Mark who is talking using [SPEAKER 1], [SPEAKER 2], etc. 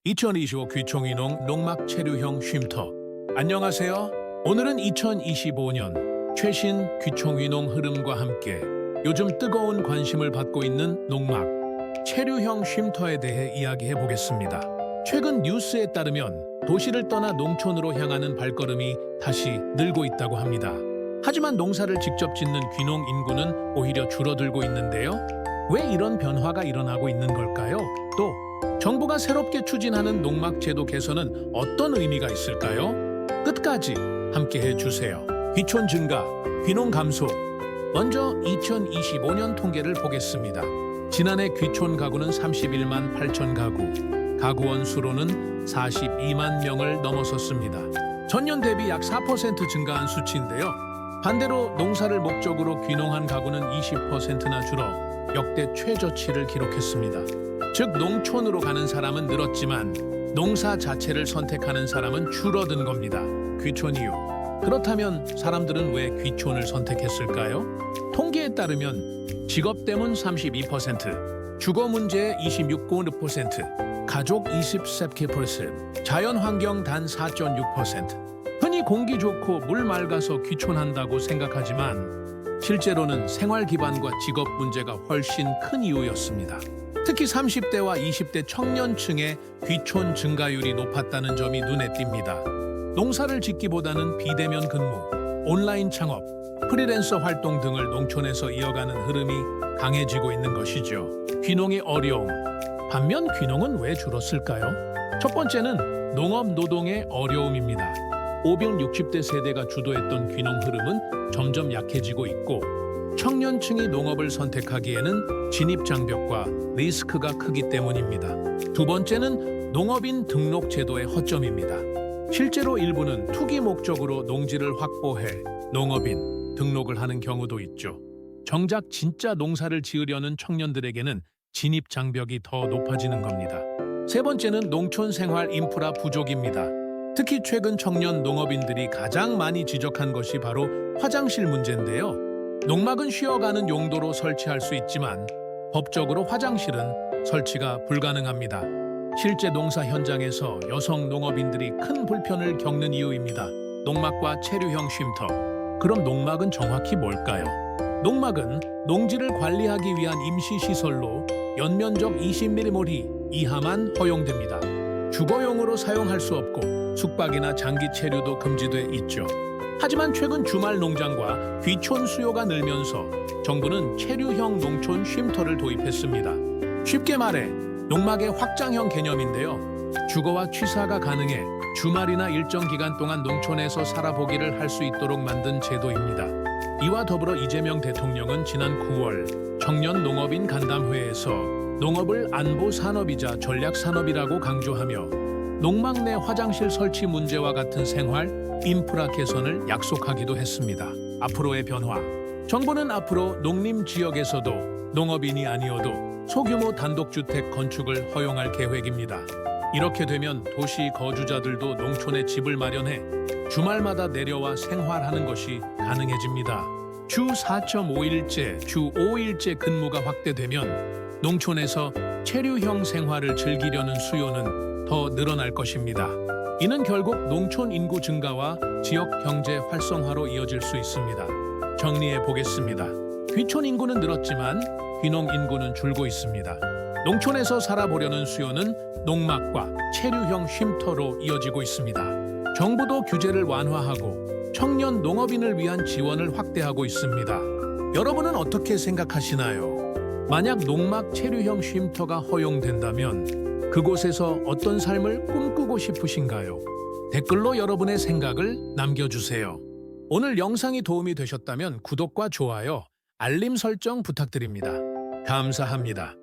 [SPEAKER 1] 2025 귀총이농 농막 체류형 쉼터. 안녕하세요. 오늘은 2025년 최신 귀총이농 흐름과 함께 요즘 뜨거운 관심을 받고 있는 농막 체류형 쉼터에 대해 이야기해 보겠습니다. 최근 뉴스에 따르면 도시를 떠나 농촌으로 향하는 발걸음이 다시 늘고 있다고 합니다. 하지만 농사를 직접 짓는 귀농 인구는 오히려 줄어들고 있는데요. 왜 이런 변화가 일어나고 있는 걸까요? 또 정부가 새롭게 추진하는 농막 제도 개선은 어떤 의미가 있을까요? 끝까지 함께해 주세요. 귀촌 증가, 귀농 감소. 먼저 2025년 통계를 보겠습니다. 지난해 귀촌 가구는 31만 8천 가구, 가구원 수로는 42만 명을 넘어섰습니다. 전년 대비 약 4% 증가한 수치인데요. 반대로 농사를 목적으로 귀농한 가구는 20%나 줄어 역대 최저치를 기록했습니다. 즉 농촌으로 가는 사람은 늘었지만 농사 자체를 선택하는 사람은 줄어든 겁니다. 귀촌 이유. 그렇다면 사람들은 왜 귀촌을 선택했을까요? 통계에 따르면 직업 때문 32%, 주거 문제 26.5%, 가족 24%, 자연 환경 단 4.6%. 흔히 공기 좋고 물 맑아서 귀촌한다고 생각하지만 실제로는 생활 기반과 직업 문제가 훨씬 큰 이유였습니다. 특히 30대와 20대 청년층의 귀촌 증가율이 높았다는 점이 눈에 띕니다. 농사를 짓기보다는 비대면 근무, 온라인 창업, 프리랜서 활동 등을 농촌에서 이어가는 흐름이 강해지고 있는 것이죠. 귀농의 어려움. 반면 귀농은 왜 줄었을까요? 첫 번째는 농업 노동의 어려움입니다. 560대 세대가 주도했던 귀농 흐름은 점점 약해지고 있고 청년층이 농업을 선택하기에는 진입 장벽과 리스크가 크기 때문입니다. 두 번째는 농업인 등록 제도의 허점입니다. 실제로 일부는 투기 목적으로 농지를 확보해 농업인 등록을 하는 경우도 있죠. 정작 진짜 농사를 지으려는 청년들에게는 진입 장벽이 더 높아지는 겁니다. 세 번째는 농촌 생활 인프라 부족입니다. 특히 최근 청년 농업인들이 가장 많이 지적한 것이 바로 화장실 문제인데요. 농막은 쉬어가는 용도로 설치할 수 있지만 법적으로 화장실은 설치가 불가능합니다. 실제 농사 현장에서 여성 농업인들이 큰 불편을 겪는 이유입니다. 농막과 체류형 쉼터. 그럼 농막은 정확히 뭘까요? 농막은 농지를 관리하기 위한 임시시설로 연면적 20mm 이하만 허용됩니다. 주거용으로 사용할 수 없고 숙박이나 장기 체류도 금지돼 있죠. 하지만 최근 주말 농장과 귀촌 수요가 늘면서 정부는 체류형 농촌 쉼터를 도입했습니다. 쉽게 말해 농막의 확장형 개념인데요. 주거와 취사가 가능해 주말이나 일정 기간 동안 농촌에서 살아보기를 할 수 있도록 만든 제도입니다. 이와 더불어 이재명 대통령은 지난 9월 청년 농업인 간담회에서 농업을 안보 산업이자 전략 산업이라고 강조하며 농막 내 화장실 설치 문제와 같은 생활, 인프라 개선을 약속하기도 했습니다. 앞으로의 변화. 정부는 앞으로 농림 지역에서도 농업인이 아니어도 소규모 단독주택 건축을 허용할 계획입니다. 이렇게 되면 도시 거주자들도 농촌에 집을 마련해 주말마다 내려와 생활하는 것이 가능해집니다. 주 4.5일제, 주 5일제 근무가 확대되면 농촌에서 체류형 생활을 즐기려는 수요는 더 늘어날 것입니다. 이는 결국 농촌 인구 증가와 지역 경제 활성화로 이어질 수 있습니다. 정리해 보겠습니다. 귀촌 인구는 늘었지만 귀농 인구는 줄고 있습니다. 농촌에서 살아보려는 수요는 농막과 체류형 쉼터로 이어지고 있습니다. 정부도 규제를 완화하고 청년 농업인을 위한 지원을 확대하고 있습니다. 여러분은 어떻게 생각하시나요? 만약 농막 체류형 쉼터가 허용된다면 그곳에서 어떤 삶을 꿈꾸고 싶으신가요? 댓글로 여러분의 생각을 남겨주세요. 오늘 영상이 도움이 되셨다면 구독과 좋아요, 알림 설정 부탁드립니다. 감사합니다.